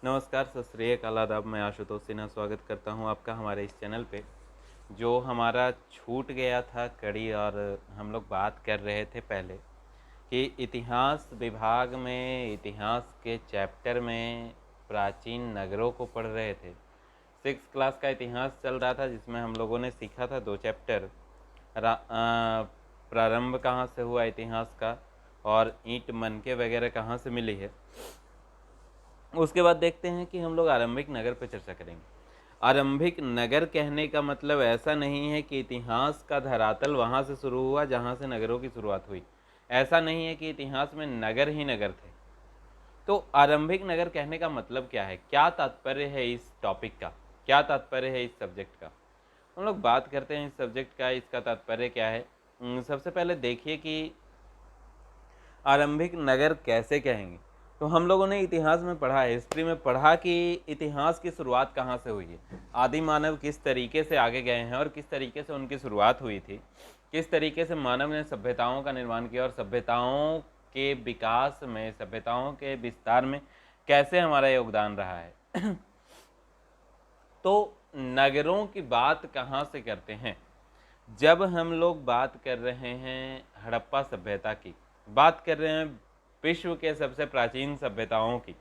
नमस्कार, सत श्री अकाल, आदाब। मैं आशुतोष सिन्हा स्वागत करता हूं आपका हमारे इस चैनल पे। जो हमारा छूट गया था कड़ी, और हम लोग बात कर रहे थे पहले कि इतिहास विभाग में इतिहास के चैप्टर में प्राचीन नगरों को पढ़ रहे थे। 6th क्लास का इतिहास चल रहा था, जिसमें हम लोगों ने सीखा था 2 चैप्टर। प्रारंभ कहाँ से हुआ इतिहास का, और ईंट मनके वगैरह कहाँ से मिली है। उसके बाद देखते हैं कि हम लोग आरंभिक नगर पर चर्चा करेंगे। आरंभिक नगर कहने का मतलब ऐसा नहीं है कि इतिहास का धरातल वहाँ से शुरू हुआ जहाँ से नगरों की शुरुआत हुई। ऐसा नहीं है कि इतिहास में नगर ही नगर थे। तो आरंभिक नगर कहने का मतलब क्या है, क्या तात्पर्य है इस टॉपिक का, क्या तात्पर्य है इस सब्जेक्ट का। हम लोग बात करते हैं इस सब्जेक्ट का, इसका तात्पर्य क्या है। सबसे पहले देखिए कि आरंभिक नगर कैसे कहेंगे। तो हम लोगों ने इतिहास में पढ़ा है, हिस्ट्री में पढ़ा कि इतिहास की शुरुआत कहाँ से हुई है, आदि मानव किस तरीके से आगे गए हैं और किस तरीके से उनकी शुरुआत हुई थी, किस तरीके से मानव ने सभ्यताओं का निर्माण किया और सभ्यताओं के विकास में, सभ्यताओं के विस्तार में कैसे हमारा योगदान रहा है। तो नगरों की बात कहाँ से करते हैं, जब हम लोग बात कर रहे हैं हड़प्पा सभ्यता की, बात कर रहे हैं विश्व के सबसे प्राचीन सभ्यताओं की,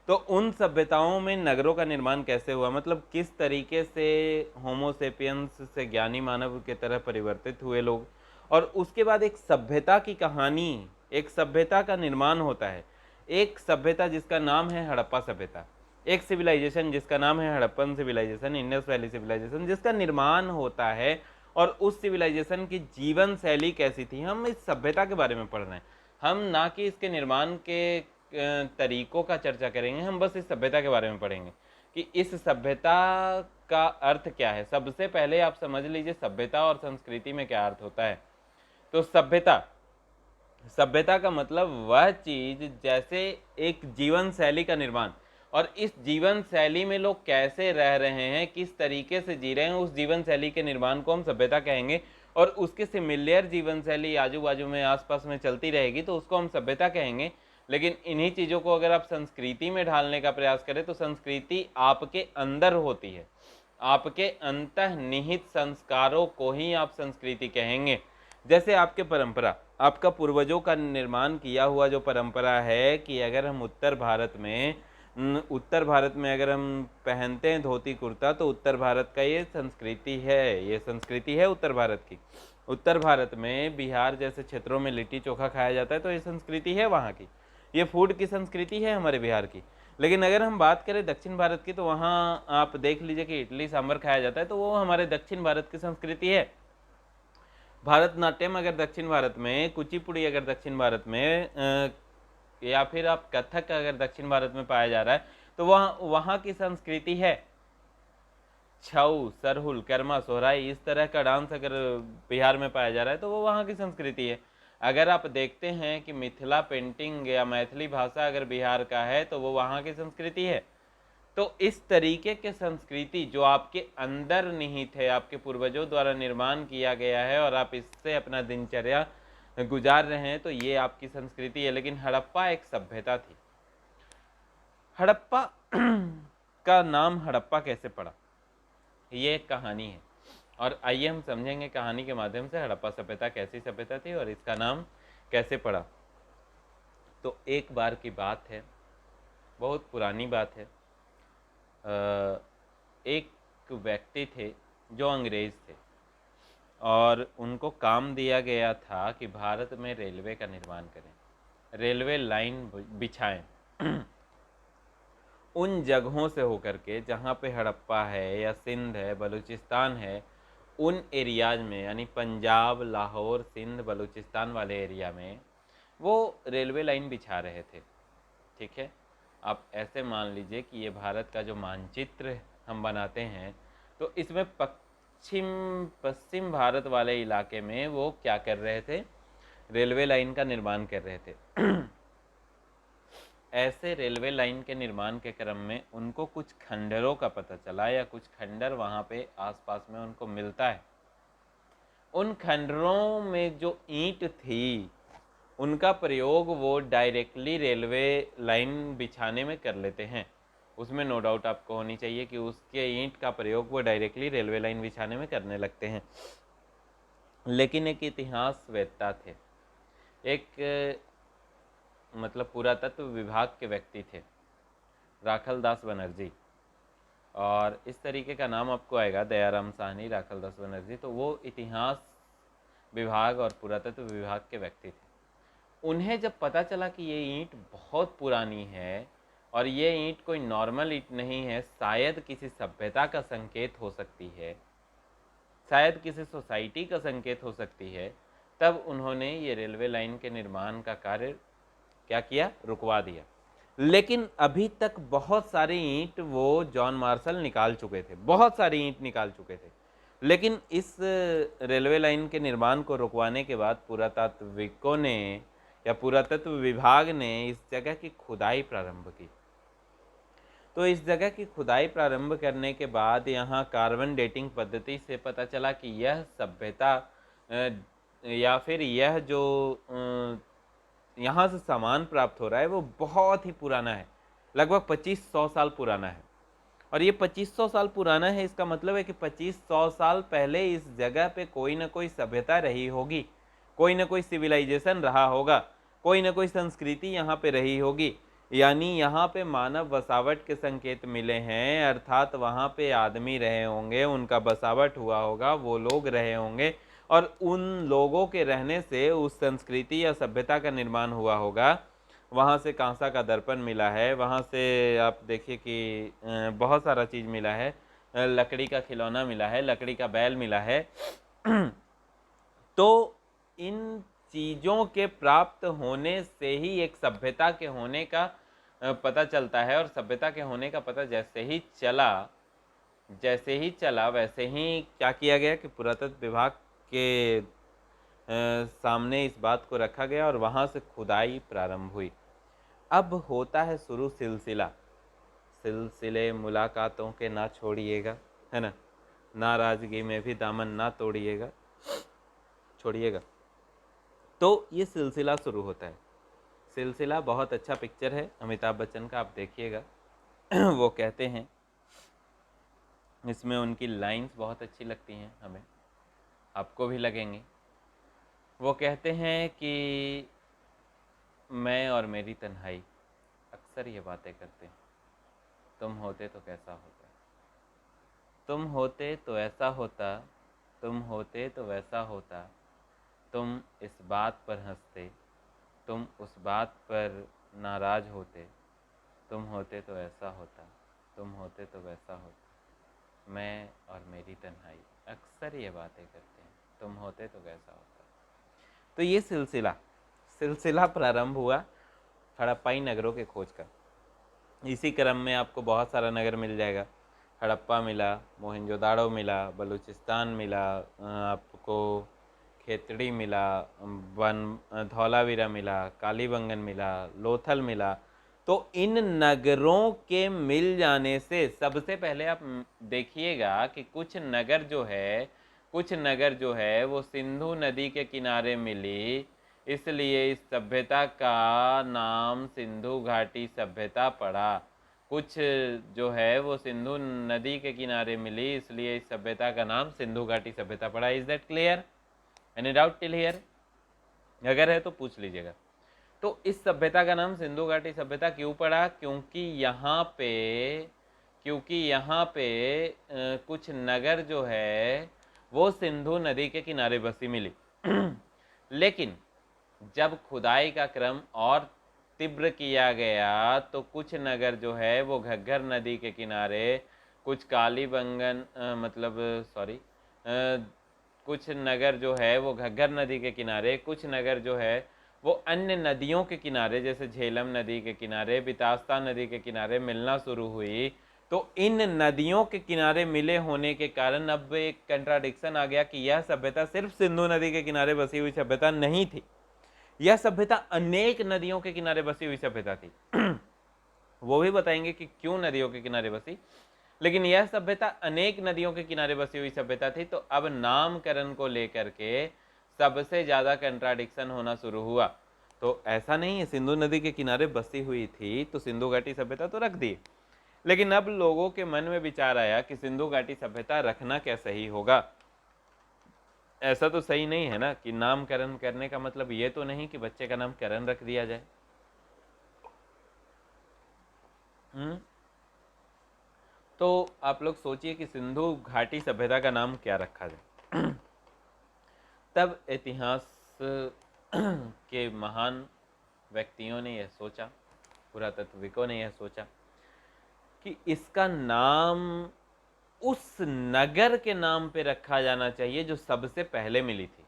तो उन सभ्यताओं में नगरों का निर्माण कैसे हुआ, मतलब किस तरीके से होमोसेपियंस से ज्ञानी मानव के तरह परिवर्तित हुए लोग। और उसके बाद एक सभ्यता की कहानी, एक सभ्यता का निर्माण होता है। एक सभ्यता जिसका नाम है हड़प्पा सभ्यता, एक सिविलाइजेशन जिसका नाम है Harappan civilization, Indus valley civilization, जिसका निर्माण होता है। और उस सिविलाइजेशन की जीवन शैली कैसी थी, हम इस सभ्यता के बारे में पढ़ रहे हैं। हम ना कि इसके निर्माण के तरीकों का चर्चा करेंगे, हम बस इस सभ्यता के बारे में पढ़ेंगे कि इस सभ्यता का अर्थ क्या है। सबसे पहले आप समझ लीजिए सभ्यता और संस्कृति में क्या अर्थ होता है। तो सभ्यता, सभ्यता का मतलब वह चीज, जैसे एक जीवन शैली का निर्माण, और इस जीवन शैली में लोग कैसे रह रहे हैं, किस तरीके से जी रहे हैं, उस जीवन शैली के निर्माण को हम सभ्यता कहेंगे। और उसके सिमिलियर जीवन शैली आजू बाजू में आसपास में चलती रहेगी तो उसको हम सभ्यता कहेंगे। लेकिन इन्हीं चीजों को अगर आप संस्कृति में ढालने का प्रयास करें तो संस्कृति आपके अंदर होती है, आपके अंतर्निहित संस्कारों को ही आप संस्कृति कहेंगे। जैसे आपके परंपरा, आपका पूर्वजों का निर्माण किया हुआ जो परंपरा है कि अगर हम उत्तर भारत में अगर हम पहनते हैं धोती कुर्ता तो उत्तर भारत का ये संस्कृति है, ये संस्कृति है उत्तर भारत की। उत्तर भारत में बिहार जैसे क्षेत्रों में लिट्टी चोखा खाया जाता है तो ये संस्कृति है वहाँ की, ये फूड की संस्कृति है हमारे बिहार की। लेकिन अगर हम बात करें दक्षिण भारत की तो वहाँ आप देख लीजिए कि इडली सांभर खाया जाता है, तो वो हमारे दक्षिण भारत की संस्कृति है। भारतनाट्यम अगर दक्षिण भारत में, कुचिपुड़ी अगर दक्षिण भारत में, या फिर आप कथक अगर दक्षिण भारत में पाया जा रहा है तो वहाँ की संस्कृति है। छऊ, सरहुल, कर्मा, सोहराई, इस तरह का डांस अगर बिहार में पाया जा रहा है तो वो वहाँ की संस्कृति है। अगर आप देखते हैं कि मिथिला पेंटिंग या मैथिली भाषा अगर बिहार का है तो वो वहाँ की संस्कृति है। तो इस तरीके के संस्कृति जो आपके अंदर निहित है, आपके पूर्वजों द्वारा निर्माण किया गया है और आप इससे अपना दिनचर्या गुजार रहे हैं, तो ये आपकी संस्कृति है। लेकिन हड़प्पा एक सभ्यता थी। हड़प्पा का नाम हड़प्पा कैसे पड़ा, ये एक कहानी है। और आइए हम समझेंगे कहानी के माध्यम से हड़प्पा सभ्यता कैसी सभ्यता थी और इसका नाम कैसे पड़ा। तो एक बार की बात है, बहुत पुरानी बात है। एक व्यक्ति थे जो अंग्रेज थे और उनको काम दिया गया था कि भारत में रेलवे का निर्माण करें, रेलवे लाइन बिछाएं। उन जगहों से होकर के जहाँ पे हड़प्पा है या सिंध है, बलूचिस्तान है, उन एरियाज में, यानी पंजाब, लाहौर, सिंध, बलूचिस्तान वाले एरिया में वो रेलवे लाइन बिछा रहे थे। ठीक है, आप ऐसे मान लीजिए कि ये भारत का जो मानचित्र हम बनाते हैं तो इसमें पश्चिम भारत वाले इलाके में वो क्या कर रहे थे, रेलवे लाइन का निर्माण कर रहे थे। ऐसे रेलवे लाइन के निर्माण के क्रम में उनको कुछ खंडरों का पता चला, या कुछ खंडर वहाँ पे आसपास में उनको मिलता है। उन खंडरों में जो ईंट थी उनका प्रयोग वो डायरेक्टली रेलवे लाइन बिछाने में कर लेते हैं। उसमें नो डाउट आपको होनी चाहिए कि उसके ईंट का प्रयोग वो डायरेक्टली रेलवे लाइन बिछाने में करने लगते हैं। लेकिन एक इतिहासवेत्ता थे, एक मतलब पुरातत्व विभाग के व्यक्ति थे, राखलदास बनर्जी, और इस तरीके का नाम आपको आएगा, दयाराम साहनी, राखलदास बनर्जी। तो वो इतिहास विभाग और पुरातत्व विभाग के व्यक्ति थे। उन्हें जब पता चला कि ये ईंट बहुत पुरानी है और ये ईंट कोई नॉर्मल ईंट नहीं है, शायद किसी सभ्यता का संकेत हो सकती है, शायद किसी सोसाइटी का संकेत हो सकती है, तब उन्होंने ये रेलवे लाइन के निर्माण का कार्य क्या किया, रुकवा दिया। लेकिन अभी तक बहुत सारी ईंट वो जॉन मार्शल निकाल चुके थे, बहुत सारी ईंट निकाल चुके थे। लेकिन इस रेलवे लाइन के निर्माण को रुकवाने के बाद पुरातात्विकों ने या पुरातत्व विभाग ने इस जगह की खुदाई प्रारंभ की। तो इस जगह की खुदाई प्रारंभ करने के बाद यहाँ कार्बन डेटिंग पद्धति से पता चला कि यह सभ्यता या फिर यह जो यहाँ से सामान प्राप्त हो रहा है वो बहुत ही पुराना है, लगभग 2500 साल पुराना है। और ये 2500 साल पुराना है, इसका मतलब है कि 2500 साल पहले इस जगह पे कोई ना कोई सभ्यता रही होगी, कोई ना कोई सिविलाइजेशन रहा होगा, कोई ना कोई संस्कृति यहाँ पे रही होगी। यानी यहाँ पे मानव बसावट के संकेत मिले हैं, अर्थात वहाँ पे आदमी रहे होंगे, उनका बसावट हुआ होगा, वो लोग रहे होंगे और उन लोगों के रहने से उस संस्कृति या सभ्यता का निर्माण हुआ होगा। वहाँ से कांसा का दर्पण मिला है, वहाँ से आप देखिए कि बहुत सारा चीज़ मिला है, लकड़ी का खिलौना मिला है, लकड़ी का बैल मिला है। तो इन चीज़ों के प्राप्त होने से ही एक सभ्यता के होने का पता चलता है, और सभ्यता के होने का पता जैसे ही चला वैसे ही क्या किया गया कि पुरातत्व विभाग के सामने इस बात को रखा गया और वहाँ से खुदाई प्रारंभ हुई। अब होता है शुरू सिलसिले मुलाकातों के ना छोड़िएगा, है ना, नाराजगी में भी दामन ना छोड़िएगा। तो ये सिलसिला शुरू होता है। सिलसिला बहुत अच्छा पिक्चर है अमिताभ बच्चन का, आप देखिएगा। वो कहते हैं, इसमें उनकी लाइंस बहुत अच्छी लगती हैं हमें, आपको भी लगेंगे। वो कहते हैं कि मैं और मेरी तन्हाई अक्सर ये बातें करते हैं, तुम होते तो कैसा होता, तुम होते तो ऐसा होता, तुम होते तो वैसा होता, तुम इस बात पर हंसते, तुम उस बात पर नाराज होते, तुम होते तो ऐसा होता, तुम होते तो वैसा होता। मैं और मेरी तन्हाई अक्सर ये बातें करते हैं, तुम होते तो कैसा होता। तो ये सिलसिला प्रारंभ हुआ हड़प्पाई नगरों के खोज का। इसी क्रम में आपको बहुत सारा नगर मिल जाएगा, हड़प्पा मिला, मोहनजोदाड़ो मिला, बलूचिस्तान मिला, आपको खेतड़ी मिला, धौलावीरा मिला, कालीबंगन मिला, लोथल मिला। तो इन नगरों के मिल जाने से सबसे पहले आप देखिएगा कि कुछ नगर जो है वो सिंधु नदी के किनारे मिली, इसलिए इस सभ्यता का नाम सिंधु घाटी सभ्यता पड़ा। कुछ जो है वो सिंधु नदी के किनारे मिली, इसलिए इस सभ्यता का नाम सिंधु घाटी सभ्यता पड़ा। Is that clear? Any doubt till here? अगर है तो पूछ लीजिएगा। तो इस सभ्यता का नाम सिंधु घाटी सभ्यता क्यों पड़ा? क्योंकि यहाँ पे कुछ नगर जो है वो सिंधु नदी के किनारे बसी मिली। लेकिन जब खुदाई का क्रम और तीव्र किया गया तो कुछ नगर जो है वो घग्गर नदी के किनारे, कुछ कालीबंगन कुछ नगर जो है वो घग्गर नदी के किनारे, कुछ नगर जो है वो अन्य नदियों के किनारे जैसे झेलम नदी के किनारे, बितास्ता नदी के किनारे मिलना शुरू हुई। तो इन नदियों के किनारे मिले होने के कारण अब एक कंट्राडिक्शन आ गया कि यह सभ्यता सिर्फ सिंधु नदी के किनारे बसी हुई सभ्यता नहीं थी, यह सभ्यता अनेक नदियों के किनारे बसी हुई सभ्यता थी। वो भी बताएंगे कि क्यों नदियों के किनारे बसी, लेकिन यह सभ्यता अनेक नदियों के किनारे बसी हुई सभ्यता थी। तो अब नामकरण को लेकर के सबसे ज्यादा कंट्राडिक्शन होना शुरू हुआ। तो ऐसा नहीं है सिंधु नदी के किनारे बसी हुई थी तो सिंधु घाटी सभ्यता तो रख दी, लेकिन अब लोगों के मन में विचार आया कि सिंधु घाटी सभ्यता रखना क्या सही होगा। ऐसा तो सही नहीं है ना कि नामकरण करने का मतलब ये तो नहीं कि बच्चे का नाम करण रख दिया जाए। तो आप लोग सोचिए कि सिंधु घाटी सभ्यता का नाम क्या रखा जाए। तब इतिहास के महान व्यक्तियों ने यह सोचा, पुरातत्वविदों ने यह सोचा कि इसका नाम उस नगर के नाम पे रखा जाना चाहिए जो सबसे पहले मिली थी।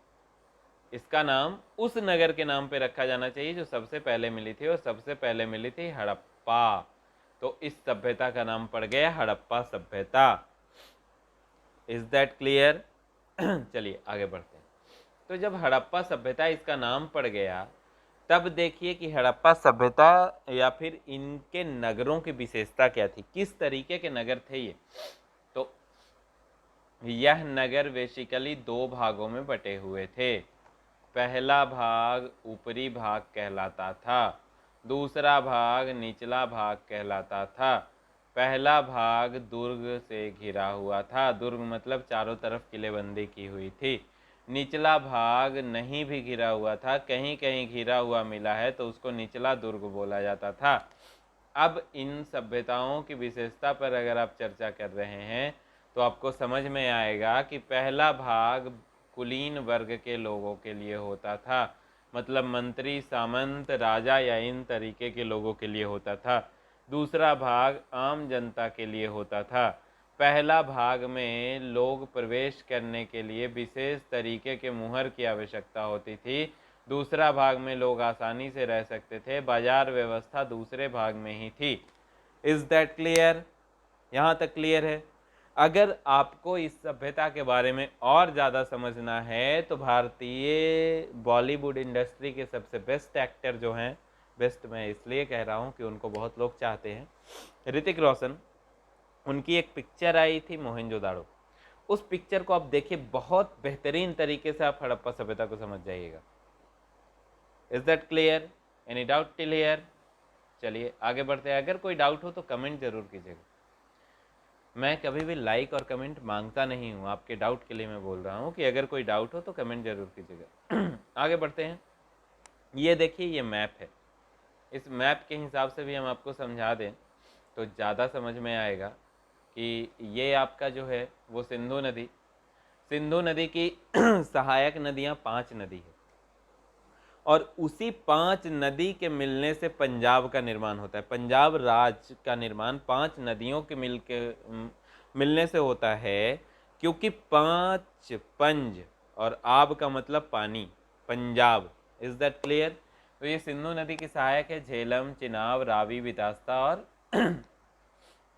इसका नाम उस नगर के नाम पे रखा जाना चाहिए जो सबसे पहले मिली थी, और सबसे पहले मिली थी हड़प्पा। तो इस सभ्यता का नाम पड़ गया हड़प्पा सभ्यता। Is that clear? चलिए आगे बढ़ते हैं। तो जब हड़प्पा सभ्यता इसका नाम पड़ गया, तब देखिए कि हड़प्पा सभ्यता या फिर इनके नगरों की विशेषता क्या थी, किस तरीके के नगर थे ये। तो यह नगर बेसिकली दो भागों में बटे हुए थे। पहला भाग ऊपरी भाग कहलाता था, दूसरा भाग निचला भाग कहलाता था। पहला भाग दुर्ग से घिरा हुआ था, दुर्ग मतलब चारों तरफ किलेबंदी की हुई थी। निचला भाग नहीं भी घिरा हुआ था, कहीं कहीं घिरा हुआ मिला है तो उसको निचला दुर्ग बोला जाता था। अब इन सभ्यताओं की विशेषता पर अगर आप चर्चा कर रहे हैं तो आपको समझ में आएगा कि पहला भाग कुलीन वर्ग के लोगों के लिए होता था, मतलब मंत्री, सामंत, राजा या इन तरीके के लोगों के लिए होता था। दूसरा भाग आम जनता के लिए होता था। पहला भाग में लोग प्रवेश करने के लिए विशेष तरीके के मुहर की आवश्यकता होती थी। दूसरा भाग में लोग आसानी से रह सकते थे। बाजार व्यवस्था दूसरे भाग में ही थी। Is that clear? यहाँ तक क्लियर है? अगर आपको इस सभ्यता के बारे में और ज़्यादा समझना है तो भारतीय बॉलीवुड इंडस्ट्री के सबसे बेस्ट एक्टर जो हैं, बेस्ट मैं इसलिए कह रहा हूँ कि उनको बहुत लोग चाहते हैं, ऋतिक रोशन, उनकी एक पिक्चर आई थी मोहनजोदाड़ो। उस पिक्चर को आप देखिए, बहुत बेहतरीन तरीके से आप हड़प्पा सभ्यता को समझ जाइएगा। Is that clear? Any doubt till here? चलिए आगे बढ़ते हैं। अगर कोई डाउट हो तो कमेंट जरूर कीजिएगा। मैं कभी भी लाइक और कमेंट मांगता नहीं हूँ, आपके डाउट के लिए मैं बोल रहा हूँ कि अगर कोई डाउट हो तो कमेंट जरूर कीजिएगा। आगे बढ़ते हैं। ये देखिए, ये मैप है। इस मैप के हिसाब से भी हम आपको समझा दें तो ज़्यादा समझ में आएगा कि ये आपका जो है वो सिंधु नदी की सहायक नदियाँ 5 नदी है, और उसी 5 नदी के मिलने से पंजाब का निर्माण होता है। पंजाब राज्य का निर्माण 5 नदियों के मिलने से होता है, क्योंकि 5 पंज और आब का मतलब पानी, पंजाब। Is that clear? तो ये सिंधु नदी की सहायक है, झेलम, चिनाब, रावी, बितास्ता और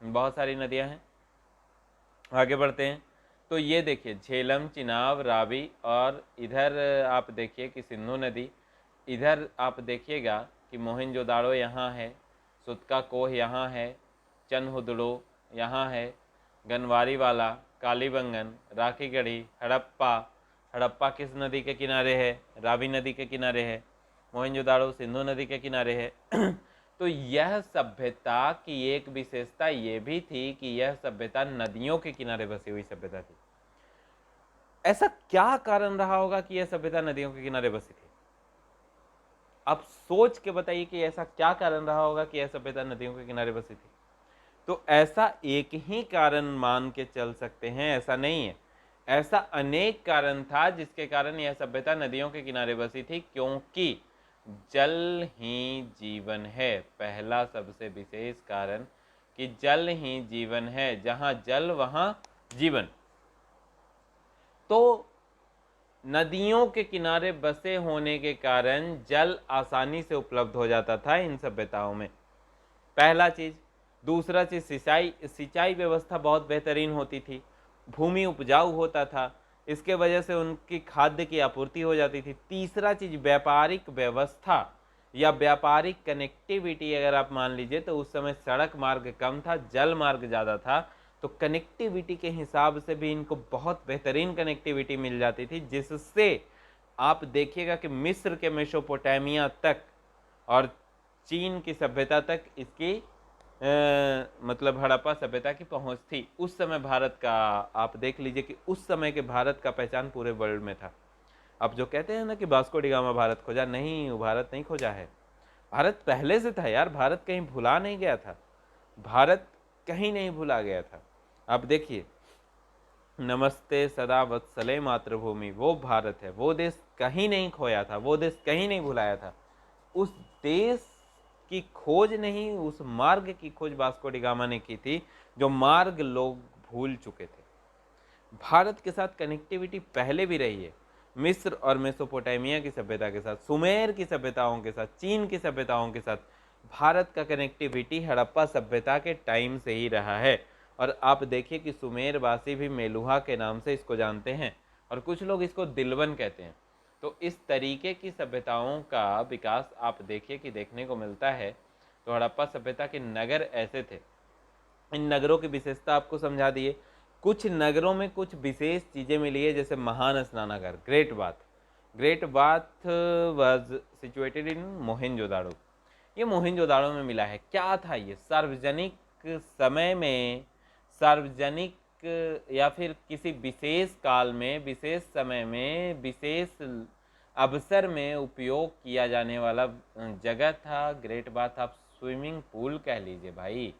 बहुत सारी नदियां हैं। आगे बढ़ते हैं। तो ये देखिए, झेलम, चिनाब, रावी, और इधर आप देखिए कि सिंधु नदी। इधर आप देखिएगा कि मोहनजोदाड़ो यहाँ है, सुतका कोह यहाँ है, चनहुदड़ो यहाँ है, गनवारी वाला, कालीबंगन, राखीगढ़ी, हड़प्पा। हड़प्पा किस नदी के किनारे है? रावी नदी के किनारे है। मोहनजोदाड़ो सिंधु नदी के किनारे है। तो यह सभ्यता की एक विशेषता ये भी थी कि यह सभ्यता नदियों के किनारे बसी हुई सभ्यता थी। ऐसा क्या कारण रहा होगा कि यह सभ्यता नदियों के किनारे बसी थी? आप सोच के बताइए कि ऐसा क्या कारण रहा होगा कि यह सभ्यता नदियों के किनारे बसी थी। तो ऐसा एक ही कारण मान के चल सकते हैं, ऐसा नहीं है, ऐसा अनेक कारण था जिसके कारण यह सभ्यता नदियों के किनारे बसी थी, क्योंकि जल ही जीवन है। पहला सबसे विशेष कारण कि जल ही जीवन है, जहां जल वहां जीवन। तो नदियों के किनारे बसे होने के कारण जल आसानी से उपलब्ध हो जाता था इन सभ्यताओं में, पहला चीज। दूसरा चीज, सिंचाई व्यवस्था बहुत बेहतरीन होती थी, भूमि उपजाऊ होता था, इसके वजह से उनकी खाद्य की आपूर्ति हो जाती थी। तीसरा चीज, व्यापारिक व्यवस्था या व्यापारिक कनेक्टिविटी अगर आप मान लीजिए तो उस समय सड़क मार्ग कम था, जल मार्ग ज़्यादा था, तो कनेक्टिविटी के हिसाब से भी इनको बहुत बेहतरीन कनेक्टिविटी मिल जाती थी, जिससे आप देखिएगा कि मिस्र के मेसोपोटामिया तक और चीन की सभ्यता तक इसकी मतलब हड़प्पा सभ्यता की पहुंच थी उस समय भारत का। आप देख लीजिए कि उस समय के भारत का पहचान पूरे वर्ल्ड में था। अब जो कहते हैं ना कि वास्को डी गामा भारत खोजा, नहीं, वो भारत नहीं खोजा है, भारत पहले से था यार। भारत कहीं भुला नहीं गया था, भारत कहीं नहीं भुला गया था। आप देखिए, नमस्ते सदा वत्सले मातृभूमि, वो भारत है, वो देश कहीं नहीं खोया था, वो देश कहीं नहीं भुलाया था। उस देश की खोज नहीं, उस मार्ग की खोज वास्को डी गामा ने की थी, जो मार्ग लोग भूल चुके थे। भारत के साथ कनेक्टिविटी पहले भी रही है, मिस्र और मेसोपोटामिया की सभ्यता के साथ, सुमेर की सभ्यताओं के साथ, चीन की सभ्यताओं के साथ भारत का कनेक्टिविटी हड़प्पा सभ्यता के टाइम से ही रहा है। और आप देखिए कि सुमेर वासी भी मेलुहा के नाम से इसको जानते हैं, और कुछ लोग इसको दिलवन कहते हैं। तो इस तरीके की सभ्यताओं का विकास आप देखिए कि देखने को मिलता है। तो हड़प्पा सभ्यता के नगर ऐसे थे। इन नगरों की विशेषता आपको समझा दिए। कुछ नगरों में कुछ विशेष चीज़ें मिली है, जैसे महान स्नानागार, great bath. Great bath was situated in Mohenjodaro. ये मोहनजोदाड़ो में मिला है। क्या था ये? सार्वजनिक समय में, सार्वजनिक या फिर किसी विशेष काल में, विशेष समय में, विशेष अवसर में उपयोग किया जाने वाला जगह था ग्रेट बाथ। आप स्विमिंग पूल कह लीजिए भाई,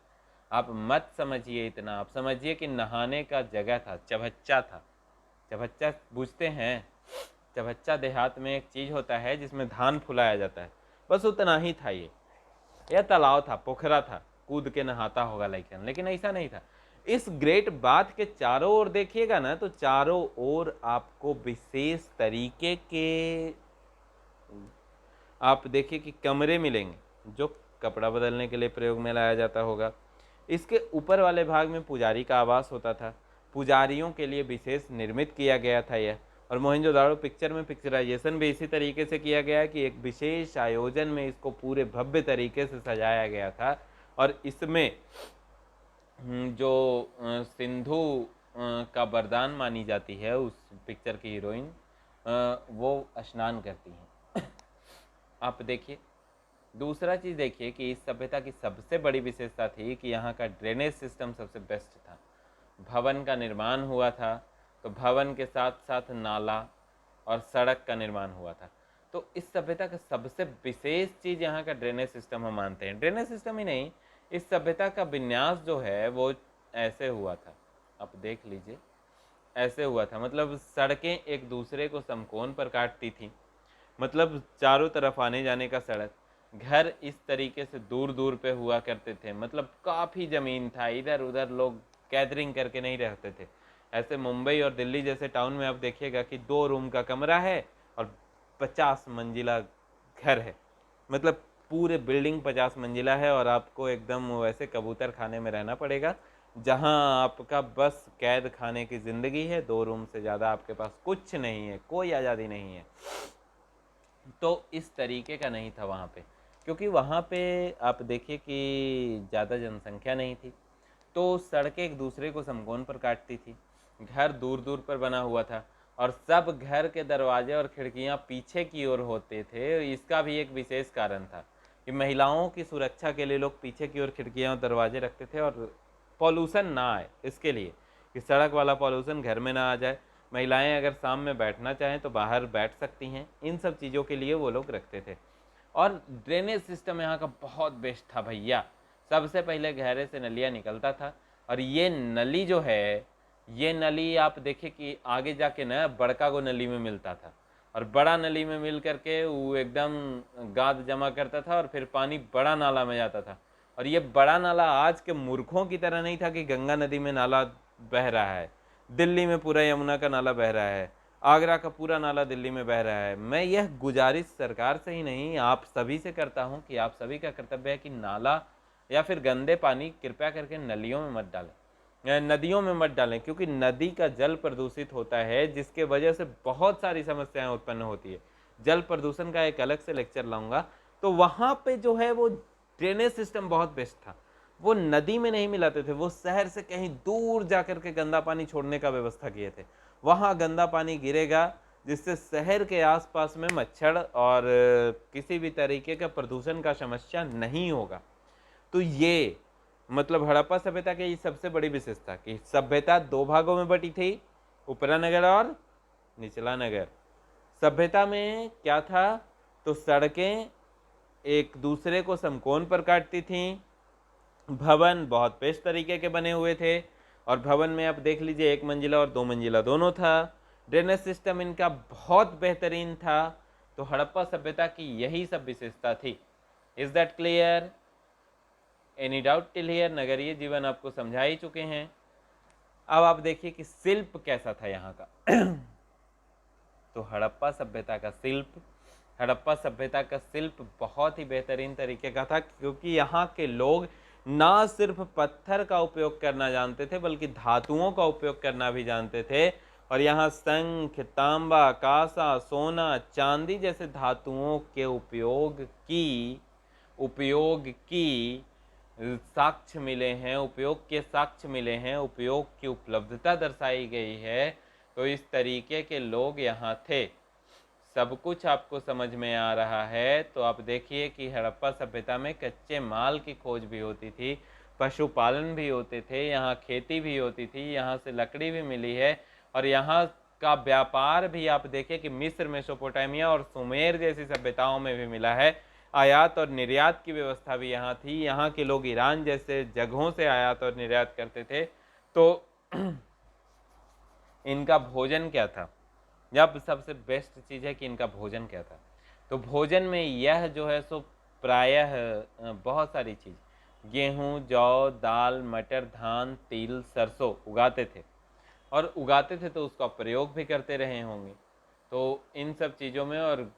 आप मत समझिए इतना, आप समझिए कि नहाने का जगह था, चभच्चा था। चभच्चा बूझते हैं? चभच्चा देहात में एक चीज़ होता है जिसमें धान फुलाया जाता है, बस उतना ही था ये। यह तालाब था, पोखरा था, कूद के नहाता होगा लेकिन ऐसा नहीं था। इस ग्रेट बाथ के चारों ओर देखिएगा ना, तो चारों ओर आपको विशेष तरीके के, आप देखिए कि कमरे मिलेंगे जो कपड़ा बदलने के लिए प्रयोग में लाया जाता होगा। इसके ऊपर वाले भाग में पुजारी का आवास होता था, पुजारियों के लिए विशेष निर्मित किया गया था यह। और मोहनजोदाड़ो पिक्चर में पिक्चराइजेशन भी इसी तरीके से किया गया है कि एक विशेष आयोजन में इसको पूरे भव्य तरीके से सजाया गया था। और इसमें जो सिंधु का वरदान मानी जाती है, उस पिक्चर की हीरोइन, वो स्नान करती हैं। आप देखिए, दूसरा चीज़ देखिए कि इस सभ्यता की सबसे बड़ी विशेषता थी कि यहाँ का ड्रेनेज सिस्टम सबसे बेस्ट था। भवन का निर्माण हुआ था, तो भवन के साथ साथ नाला और सड़क का निर्माण हुआ था। तो इस सभ्यता का सबसे विशेष चीज़ यहाँ का ड्रेनेज सिस्टम हम मानते हैं। ड्रेनेज सिस्टम ही नहीं, इस सभ्यता का विन्यास जो है वो ऐसे हुआ था, आप देख लीजिए, ऐसे हुआ था। मतलब सड़कें एक दूसरे को समकोण पर काटती थी, मतलब चारों तरफ आने जाने का सड़क। घर इस तरीके से दूर दूर पे हुआ करते थे, मतलब काफ़ी ज़मीन था, इधर उधर लोग गैदरिंग करके नहीं रहते थे। ऐसे मुंबई और दिल्ली जैसे टाउन में आप देखिएगा कि 2 रूम का कमरा है और 50 मंजिला घर है, मतलब पूरे बिल्डिंग 50 मंजिला है, और आपको एकदम वैसे कबूतर खाने में रहना पड़ेगा, जहां आपका बस कैद खाने की ज़िंदगी है। 2 रूम से ज़्यादा आपके पास कुछ नहीं है, कोई आज़ादी नहीं है। तो इस तरीके का नहीं था वहाँ पे, क्योंकि वहाँ पे आप देखिए कि ज़्यादा जनसंख्या नहीं थी, तो सड़कें एक दूसरे को समकोण पर काटती थी। घर दूर दूर पर बना हुआ था, और सब घर के दरवाजे और खिड़कियाँ पीछे की ओर होते थे। इसका भी एक विशेष कारण था कि महिलाओं की सुरक्षा के लिए लोग पीछे की ओर खिड़कियाँ और दरवाजे रखते थे, और पॉल्यूशन ना आए इसके लिए, कि सड़क वाला पॉल्यूशन घर में ना आ जाए। महिलाएं अगर शाम में बैठना चाहें तो बाहर बैठ सकती हैं, इन सब चीज़ों के लिए वो लोग रखते थे। और ड्रेनेज सिस्टम यहाँ का बहुत बेस्ट था भैया। सबसे पहले गहरे से नलियाँ निकलता था, और ये नली जो है, ये नली आप देखिए कि आगे जाके ना बड़का को नली में मिलता था, और बड़ा नली में मिल करके वो एकदम गाद जमा करता था, और फिर पानी बड़ा नाला में जाता था। और ये बड़ा नाला आज के मूर्खों की तरह नहीं था कि गंगा नदी में नाला बह रहा है, दिल्ली में पूरा यमुना का नाला बह रहा है, आगरा का पूरा नाला दिल्ली में बह रहा है। मैं यह गुजारिश सरकार से ही नहीं, आप सभी से करता हूँ कि आप सभी का कर्तव्य है कि नाला या फिर गंदे पानी कृपया करके नलियों में मत डालें, नदियों में मत डालें, क्योंकि नदी का जल प्रदूषित होता है, जिसके वजह से बहुत सारी समस्याएं उत्पन्न होती है। जल प्रदूषण का एक अलग से लेक्चर लाऊंगा। तो वहाँ पे जो है वो ड्रेनेज सिस्टम बहुत बेस्ट था। वो नदी में नहीं मिलाते थे, वो शहर से कहीं दूर जाकर के गंदा पानी छोड़ने का व्यवस्था किए थे। वहाँ गंदा पानी गिरेगा, जिससे शहर के आसपास में मच्छर और किसी भी तरीके का प्रदूषण का समस्या नहीं होगा। तो ये मतलब हड़प्पा सभ्यता की सबसे बड़ी विशेषता कि सभ्यता दो भागों में बटी थी, ऊपरा नगर और निचला नगर। सभ्यता में क्या था, तो सड़कें एक दूसरे को समकोण पर काटती थीं, भवन बहुत पेश तरीके के बने हुए थे, और भवन में आप देख लीजिए एक मंजिला और दो मंजिला दोनों था। ड्रेनेज सिस्टम इनका बहुत बेहतरीन था। तो हड़प्पा सभ्यता की यही सब विशेषता थी। Is that clear? Any doubt till here? नगरीय जीवन आपको समझा ही चुके हैं। अब आप देखिए कि शिल्प कैसा था यहाँ का। तो हड़प्पा सभ्यता का शिल्प बहुत ही बेहतरीन तरीके का था, क्योंकि यहाँ के लोग ना सिर्फ पत्थर का उपयोग करना जानते थे बल्कि धातुओं का उपयोग करना भी जानते थे। और यहाँ शंख, तांबा, कांसा, सोना, चांदी जैसे धातुओं के उपयोग की साक्ष्य मिले हैं, उपयोग के साक्ष्य मिले हैं, उपयोग की उपलब्धता दर्शाई गई है। तो इस तरीके के लोग यहाँ थे। सब कुछ आपको समझ में आ रहा है। तो आप देखिए कि हड़प्पा सभ्यता में कच्चे माल की खोज भी होती थी, पशुपालन भी होते थे, यहाँ खेती भी होती थी, यहाँ से लकड़ी भी मिली है, और यहाँ का व्यापार भी आप देखिए कि मिस्र, मेसोपोटामिया और सुमेर जैसी सभ्यताओं में भी मिला है। आयात और निर्यात की व्यवस्था भी यहाँ थी। यहाँ के लोग ईरान जैसे जगहों से आयात और निर्यात करते थे। तो इनका भोजन क्या था? अब सबसे बेस्ट चीज़ है कि इनका भोजन क्या था। तो भोजन में यह जो है सो प्रायः बहुत सारी चीज़, गेहूँ, जौ, दाल, मटर, धान, तिल, सरसों उगाते थे, और उगाते थे तो उसका प्रयोग भी करते रहे होंगे। तो इन सब चीज़ों में, और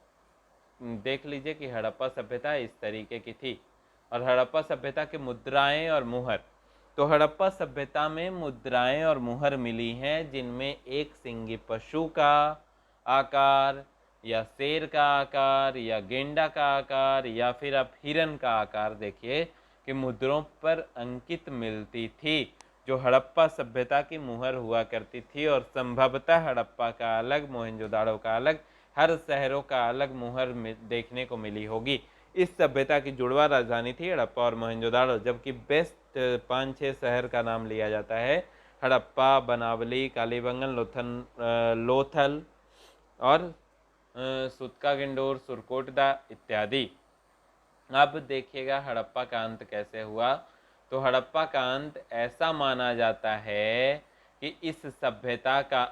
देख लीजिए कि हड़प्पा सभ्यता इस तरीके की थी। और हड़प्पा सभ्यता के मुद्राएं और मुहर, तो हड़प्पा सभ्यता में मुद्राएं और मुहर मिली हैं जिनमें एक सिंगी पशु का आकार, या शेर का आकार, या गेंडा का आकार, या फिर आप हिरन का आकार देखिए कि मुद्रों पर अंकित मिलती थी, जो हड़प्पा सभ्यता की मुहर हुआ करती थी। और संभवतः हड़प्पा का अलग, मोहनजोदाड़ो का अलग, हर शहरों का अलग मुहर देखने को मिली होगी। इस सभ्यता की जुड़वा राजधानी थी हड़प्पा और मोहनजोदाड़ो, जबकि बेस्ट 5-6 शहर का नाम लिया जाता है हड़प्पा, बनावली, कालीबंगन, लोथल और सुतका गिंडोर, सुरकोटदा इत्यादि। अब देखिएगा हड़प्पा का अंत कैसे हुआ। तो हड़प्पा का अंत ऐसा माना जाता है कि इस सभ्यता का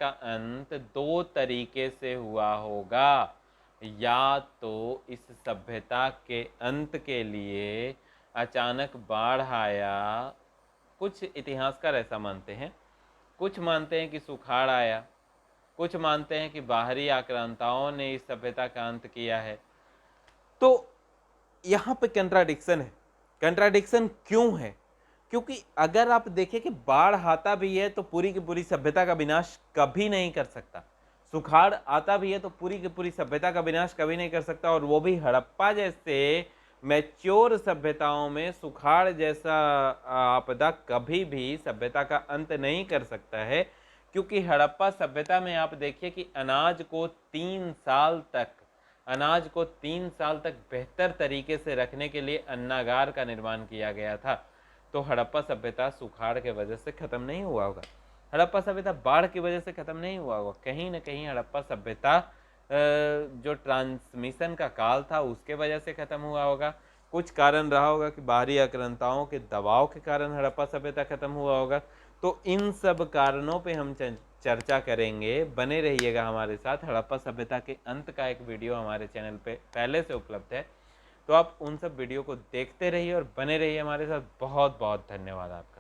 अंत दो तरीके से हुआ होगा। या तो इस सभ्यता के अंत के लिए अचानक बाढ़ आया, कुछ इतिहासकार ऐसा मानते हैं, कुछ मानते हैं कि सुखाड़ आया, कुछ मानते हैं कि बाहरी आक्रांताओं ने इस सभ्यता का अंत किया है। तो यहाँ पे कंट्राडिक्शन है। कंट्राडिक्शन क्यों है? क्योंकि अगर आप देखें कि बाढ़ आता भी है तो पूरी की पूरी सभ्यता का विनाश कभी नहीं कर सकता, सुखाड़ आता भी है तो पूरी की पूरी सभ्यता का विनाश कभी नहीं कर सकता, और वो भी हड़प्पा जैसे मैच्योर सभ्यताओं में सुखाड़ जैसा आपदा कभी भी सभ्यता का अंत नहीं कर सकता है। क्योंकि हड़प्पा सभ्यता में आप देखिए कि अनाज को 3 साल तक बेहतर तरीके से रखने के लिए अन्नागार का निर्माण किया गया था। तो हड़प्पा सभ्यता सुखाड़ के वजह से खत्म नहीं हुआ होगा, हड़प्पा सभ्यता बाढ़ की वजह से खत्म नहीं हुआ होगा। कहीं ना कहीं हड़प्पा सभ्यता जो ट्रांसमिशन का काल था उसके वजह से खत्म हुआ होगा। कुछ कारण रहा होगा कि बाहरी आक्रांताओं के दबाव के कारण हड़प्पा सभ्यता खत्म हुआ होगा। तो इन सब कारणों पे हम चर्चा करेंगे। बने रहिएगा हमारे साथ। हड़प्पा सभ्यता के अंत का एक वीडियो हमारे चैनल पे पहले से उपलब्ध है, तो आप उन सब वीडियो को देखते रहिए और बने रहिए हमारे साथ। बहुत बहुत धन्यवाद आपका।